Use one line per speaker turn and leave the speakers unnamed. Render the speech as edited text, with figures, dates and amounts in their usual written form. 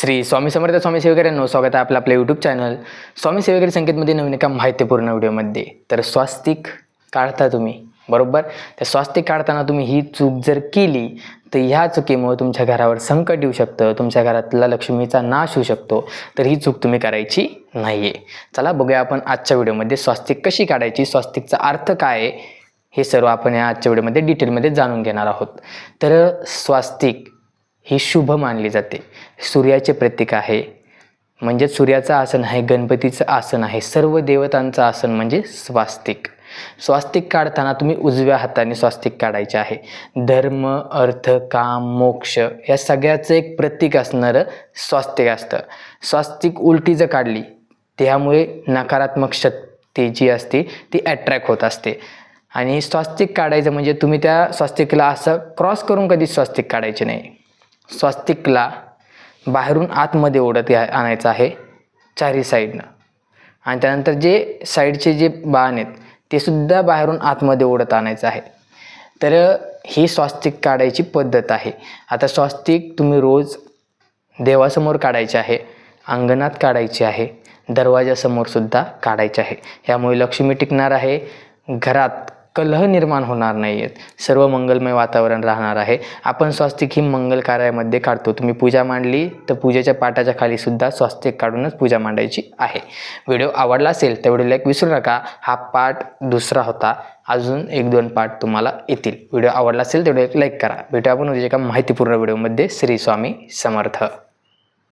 श्री स्वामी समर्थ स्वामी सेवकऱ्यांनो, स्वागत आहे आपलं आपल्या यूट्यूब चॅनल स्वामी सेवकरी संकेतमध्ये नवीन एका माहितीपूर्ण व्हिडिओमध्ये. तर स्वास्तिक काढता तुम्ही बरोबर. त्या स्वास्तिक काढताना तुम्ही ही चूक जर केली तर ह्या चुकीमुळे तुमच्या घरावर संकट येऊ शकतं, तुमच्या घरातला लक्ष्मीचा नाश होऊ शकतो. तर ही चूक तुम्ही करायची नाही आहे. चला बघूया आपण आजच्या व्हिडिओमध्ये स्वास्तिक कशी काढायची, स्वास्तिकचा अर्थ काय आहे, हे सर्व आपण या आजच्या व्हिडिओमध्ये डिटेलमध्ये जाणून घेणार आहोत. तर स्वास्तिक ही शुभ मानली जाते, सूर्याचे प्रतीक आहे, म्हणजे सूर्याचं आसन आहे, गणपतीचं आसन आहे, सर्व देवतांचं आसन म्हणजे स्वास्तिक. स्वास्तिक काढताना तुम्ही उजव्या हाताने स्वास्तिक काढायचे आहे. धर्म, अर्थ, काम, मोक्ष या सगळ्याचं एक प्रतीक असणारं स्वास्तिक असतं. स्वास्तिक उलटी जर काढली त्यामुळे नकारात्मक शक्ती जी असते ती अट्रॅक्ट होत असते. आणि स्वास्तिक काढायचं म्हणजे तुम्ही त्या स्वास्तिकला असं क्रॉस करून कधी स्वास्तिक काढायचे नाही. स्वास्तिकला बाहेरून आतमध्ये ओढत आणायचं आहे चारी साईडनं, आणि त्यानंतर जे साईडचे जे बाण आहेत ते सुद्धा बाहेरून आतमध्ये ओढत आणायचं आहे. तर ही स्वास्तिक काढायची पद्धत आहे. आता स्वास्तिक तुम्ही रोज देवासमोर काढायचे आहे, अंगणात काढायचे आहे, दरवाजासमोर सुद्धा काढायचे आहे. यामुळे लक्ष्मी टिकणार आहे, घरात कलह निर्माण होणार नाही आहेत, सर्व मंगलमय वातावरण राहणार आहे. आपण स्वास्तिक ही मंगल कार्यामध्ये काढतो. तुम्ही पूजा मांडली तर पूजेच्या पाटाच्या खाली सुद्धा स्वास्तिक काढूनच पूजा मांडायची आहे. व्हिडिओ आवडला असेल तर व्हिडिओ लाईक विसरू नका. हा पार्ट दुसरा होता, अजून 1-2 पार्ट तुम्हाला येतील. व्हिडिओ आवडला असेल तर व्हिडिओ लाईक करा. भेटू आपण उद्या एका माहितीपूर्ण व्हिडिओमध्ये. श्री स्वामी समर्थ.